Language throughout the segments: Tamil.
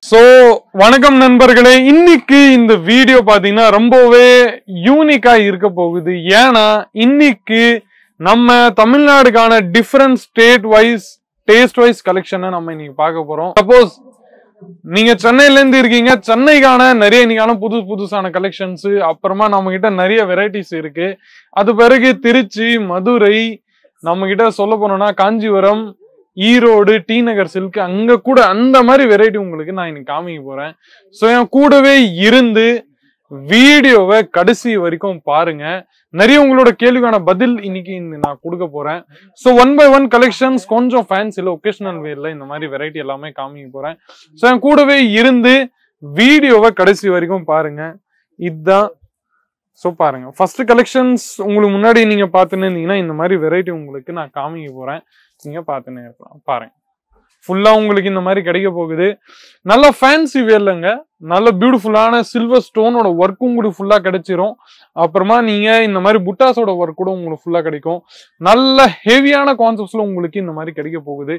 சோ வணக்கம் நண்பர்களே, இன்னைக்கு இந்த வீடியோ பாத்தீங்கன்னா ரொம்பவே யூனிக்கா இருக்க போகுது. ஏன்னா இன்னைக்கு நம்ம தமிழ்நாடுக்கான different state wise taste wise கலெக்ஷனை நம்ம இன்னைக்கு பார்க்க போறோம். சப்போஸ் நீங்க சென்னையில இருந்து இருக்கீங்க, சென்னைக்கான நிறைய இன்னைக்கான புதுசான கலெக்ஷன்ஸ், அப்புறமா நம்ம கிட்ட நிறைய வெரைட்டிஸ் இருக்கு. அது பிறகு திருச்சி, மதுரை, நம்ம கிட்ட சொல்ல போனோம்னா காஞ்சிபுரம், ஈரோடு, டி நகர் சில்க், அங்க கூட அந்த மாதிரி வெரைட்டி உங்களுக்கு நான் இன்னைக்கு காமிக்க போறேன். ஸோ என் கூடவே இருந்து வீடியோவை கடைசி வரைக்கும் பாருங்க. நிறைய உங்களோட கேள்விக்கான பதில் இன்னைக்கு நான் கொடுக்க போறேன். ஸோ 1 by 1 கலெக்ஷன்ஸ், கொஞ்சம் ஃபேன்சில ஒகேஷனல் வேர்ல இந்த மாதிரி வெரைட்டி எல்லாமே காமிக்க போறேன். ஸோ என் கூடவே இருந்து வீடியோவை கடைசி வரைக்கும் பாருங்க. இதுதான். ஸோ பாருங்க, ஃபர்ஸ்ட் கலெக்ஷன்ஸ் உங்களுக்கு முன்னாடி நீங்க பார்த்துன்னு இருந்தீங்கன்னா இந்த மாதிரி வெரைட்டி உங்களுக்கு நான் காமிக்க போறேன். நீங்க பார்த்துன்னே இருக்கலாம். பாருங்க, ஃபுல்லா உங்களுக்கு இந்த மாதிரி கிடைக்க போகுது. நல்ல ஃபேன்சி வேர்லங்க, நல்ல பியூட்டிஃபுல்லான சில்வர் ஸ்டோனோட ஒர்க்கும் உங்களுக்கு ஃபுல்லா கிடைச்சிரும். அப்புறமா நீங்க இந்த மாதிரி புட்டாஸோட ஒர்க் கூட உங்களுக்கு ஃபுல்லா கிடைக்கும். நல்ல ஹெவியான கான்செப்ட்ஸ்ல உங்களுக்கு இந்த மாதிரி கிடைக்க போகுது.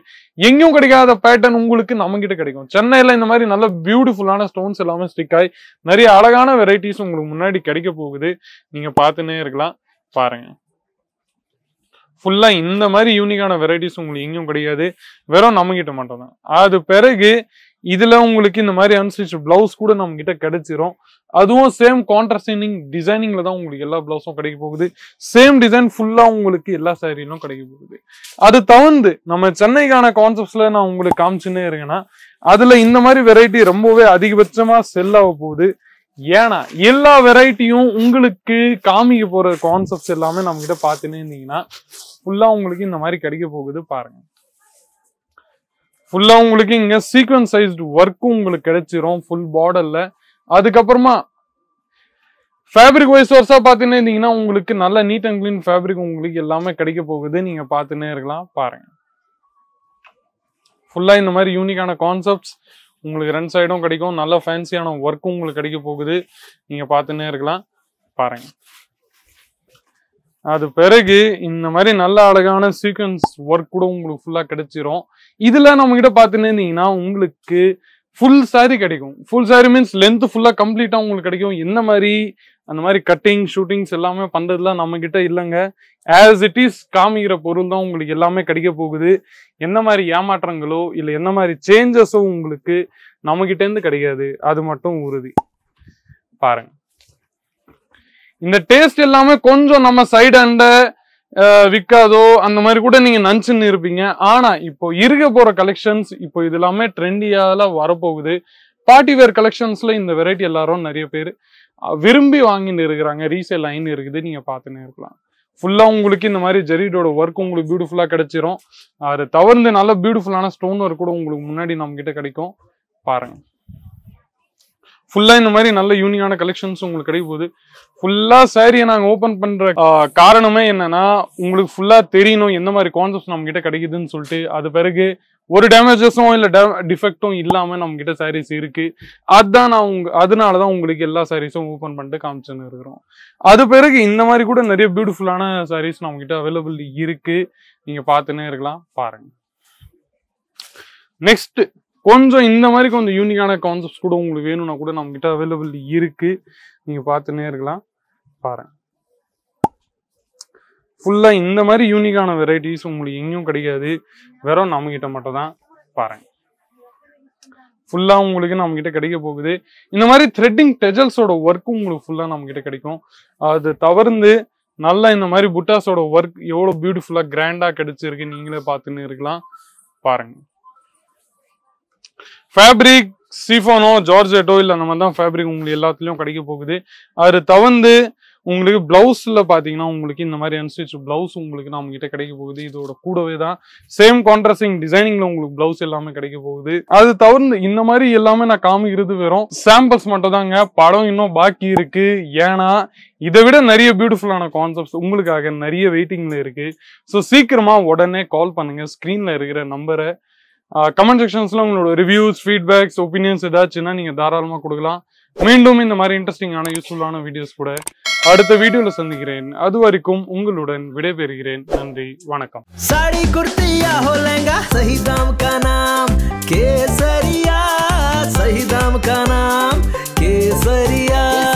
எங்கேயும் கிடைக்காத பேட்டர்ன் உங்களுக்கு நம்ம கிட்ட கிடைக்கும். சென்னையில இந்த மாதிரி நல்ல பியூட்டிஃபுல்லான ஸ்டோன்ஸ் எல்லாமே ஸ்டிக் ஆகி நிறைய அழகான வெரைட்டிஸ் உங்களுக்கு முன்னாடி கிடைக்க போகுது. நீங்க பார்த்துன்னே இருக்கலாம். பாருங்க, ஃபுல்லா இந்த மாதிரி யூனிக்கான வெரைட்டிஸ் உங்களுக்கு எங்கேயும் கிடையாது, வெறும் நம்ம கிட்ட மட்டும் தான். அது பிறகு இதுல உங்களுக்கு இந்த மாதிரி அன்ஸ்டிச் பிளவுஸ் கூட நம்ம கிட்ட கிடைச்சிரும். அதுவும் சேம் கான்ட்ராஸ்டிங் டிசைனிங்ல தான் உங்களுக்கு எல்லா பிளவுஸும் கிடைக்க போகுது. சேம் டிசைன் ஃபுல்லா உங்களுக்கு எல்லா சாரிலும் கிடைக்க போகுது. அது தவிர்த்து நம்ம சென்னைக்கான கான்செப்ட்ஸ்ல நான் உங்களுக்கு காமிச்சுன்னே இருக்கேன்னா, அதுல இந்த மாதிரி வெரைட்டி ரொம்பவே அதிகபட்சமா செல் ஆக போகுது. ஏன்னா எல்லா வெரைட்டியும் உங்களுக்கு காமிக்க போற கான்செப்ட்ஸ் எல்லாமே நம்ம கிட்ட பார்த்துன்னே இருந்தீங்கன்னா ஃபுல்லா உங்களுக்கு இந்த மாதிரி கிடைக்க போகுது. பாருங்க, ஃபுல்லா உங்களுக்கு இங்க சீக்வன்ஸ் சைஸ்டு ஒர்க்கும் உங்களுக்கு கிடைச்சிரும் ஃபுல் பார்டர்ல. அதுக்கப்புறமா ஃபேப்ரிக் வைஸ் வர்ஸா பார்த்துன்னே இருந்தீங்கன்னா உங்களுக்கு நல்ல நீட் அண்ட் கிளீன் ஃபேப்ரிக் உங்களுக்கு எல்லாமே கிடைக்க போகுது. நீங்க பார்த்துன்னே இருக்கலாம். பாருங்க, ஃபுல்லா இந்த மாதிரி யூனிக்கான கான்செப்ட்ஸ் உங்களுக்கு 2 சைடும் கிடைக்கும். நல்ல ஃபேன்சியான ஒர்க்கும் உங்களுக்கு கிடைக்க போகுது. நீங்க பார்த்துன்னே இருக்கலாம். பாருங்க, அது பிறகு இந்த மாதிரி நல்ல அழகான சீக்வன்ஸ் ஒர்க் கூட உங்களுக்கு ஃபுல்லா கிடைச்சிரும். இதுல நம்ம கிட்ட பார்த்துன்னே இருந்தீங்கன்னா உங்களுக்கு ஃபுல் சாரி கிடைக்கும். ஃபுல் சாரி மீன்ஸ் லென்த் ஃபுல்லா கம்ப்ளீட்டா உங்களுக்கு கிடைக்கும். என்ன மாதிரி அந்த மாதிரி கட்டிங் ஷூட்டிங்ஸ் எல்லாமே பண்றதுலாம் நம்ம கிட்ட இல்லைங்க. ஆஸ் இட் இஸ் காமிக்கிற பொருள் தான் உங்களுக்கு எல்லாமே கிடைக்க போகுது. என்ன மாதிரி ஏமாற்றங்களோ இல்லை என்ன மாதிரி சேஞ்சஸோ உங்களுக்கு நம்ம கிட்ட இருந்து கிடைக்காது, அது மட்டும் உறுதி. பாருங்க, இந்த டேஸ்ட் எல்லாமே கொஞ்சம் நம்ம சைடு அண்ட விற்காதோ அந்த மாதிரி கூட நீங்க நினைச்சுன்னு இருப்பீங்க. ஆனா இப்போ இருக்க போற கலெக்ஷன்ஸ் இப்போ இது எல்லாமே ட்ரெண்டியால வரப்போகுது. பார்ட்டி வேர் கலெக்ஷன்ஸ்ல இந்த வெரைட்டி எல்லாரும் நிறைய பேர் விரும்பி வாங்கிட்டு இருக்கிறாங்க. ரீசேல் லைன் இருக்குது, நீங்க பார்த்துன்னே இருக்கலாம். ஃபுல்லா உங்களுக்கு இந்த மாதிரி ஜெரிடோட ஒர்க் உங்களுக்கு பியூட்டிஃபுல்லா கிடைச்சிரும். அது தவிர்த்து நல்ல பியூட்டிஃபுல்லான ஸ்டோன் ஒர்க் கூட உங்களுக்கு முன்னாடி நம்ம கிட்ட கிடைக்கும். பாருங்க, ஃபுல்லா இந்த மாதிரி நல்ல யூனிக்கான கலெக்ஷன்ஸ் உங்களுக்கு கிடைக்க போகுது. ஃபுல்லா சாரியை நாங்க ஓபன் பண்ற காரணமே என்னன்னா, உங்களுக்கு ஃபுல்லா தெரியணும் எந்த மாதிரி கான்செப்ட்ஸ் நம்ம கிட்ட கிடைக்குதுன்னு சொல்லிட்டு. அது பிறகு ஒரு டேமேஜஸும் இல்ல டிஃபெக்டும் இல்லாம நம்ம கிட்ட சாரீஸ் இருக்கு. அதுதான் அதனாலதான் உங்களுக்கு எல்லா சாரீஸும் ஓபன் பண்ணிட்டு காமிச்சுன்னு இருக்கிறோம். அது பிறகு இந்த மாதிரி கூட நிறைய பியூட்டிஃபுல்லான சாரீஸ் நம்ம கிட்ட அவைலபிள் இருக்கு. நீங்க பார்த்துன்னே இருக்கலாம். பாருங்க, நெக்ஸ்ட் கொஞ்சம் இந்த மாதிரி கொஞ்சம் யூனிக்கான கான்செப்ட்ஸ் கூட உங்களுக்கு வேணும்னா கூட நம்ம கிட்ட அவைலபிள் இருக்கு. நீங்க பார்த்துன்னே இருக்கலாம். பாருங்க, ஃபுல்லா இந்த மாதிரி யூனிக்கான வெரைட்டிஸ் உங்களுக்கு எங்கேயும் கிடைக்காது, வெறும் நம்ம கிட்ட மட்டும் தான். பாருங்க, ஃபுல்லா உங்களுக்கு நம்ம கிட்ட கிடைக்க போகுது. இந்த மாதிரி த்ரெட்டிங் டெஜல்ஸோட ஒர்க்கும் உங்களுக்கு ஃபுல்லா நம்ம கிட்ட கிடைக்கும். அது தவிர்த்து நல்லா இந்த மாதிரி புட்டாஸோட ஒர்க் எவ்வளவு பியூட்டிஃபுல்லா கிராண்டா கிடைச்சிருக்கு நீங்களே பார்த்துன்னு இருக்கலாம். பாருங்க, ஃபேப்ரிக் சிஃபானோ ஜார்ஜெட்டோ இல்லை அந்த மாதிரி தான் ஃபேப்ரிக் உங்களுக்கு எல்லாத்துலயும் கிடைக்க போகுது. அது தவிர்த்து உங்களுக்கு பிளவுஸ்ல பாத்தீங்கன்னா உங்களுக்கு இந்த மாதிரி அன்ஸ்டிச் பிளவுஸ் உங்களுக்கு நம்ம கிட்ட கிடைக்க போகுது. இதோட கூடவே தான் சேம் கான்ட்ராஸ்டிங் டிசைனிங்ல உங்களுக்கு பிளவுஸ் எல்லாமே கிடைக்க போகுது. அது தவிர்த்து இந்த மாதிரி எல்லாமே நான் காமிக்கிறது வெறும் சாம்பிள்ஸ் மட்டும் தாங்க. படம் இன்னும் பாக்கி இருக்கு. ஏன்னா இதை விட நிறைய பியூட்டிஃபுல்லான கான்செப்ட்ஸ் உங்களுக்காக நிறைய வெயிட்டிங்ல இருக்கு. ஸோ சீக்கிரமா உடனே கால் பண்ணுங்க. ஸ்கிரீன்ல இருக்கிற நம்பரை கமெண்ட் செக்ஷன்ஸ்ல உங்களோட ரிவ்யூஸ், ஃபீட்பேக்ஸ், ஒப்பீனியன்ஸ் ஏதாச்சுன்னா நீங்க தாராளமா கொடுக்கலாம். மீண்டும் இந்த மாதிரி இன்ட்ரெஸ்டிங்கான யூஸ்ஃபுல்லான வீடியோஸ் கூட அடுத்த வீடியோல சந்திக்கிறேன். அது வரைக்கும் உங்களுடன் விடைபெறுகிறேன். நன்றி, வணக்கம். साड़ी कुर्तिया हो लहंगा सही दाम का नाम केसरिया। सही दाम का नाम केसरिया।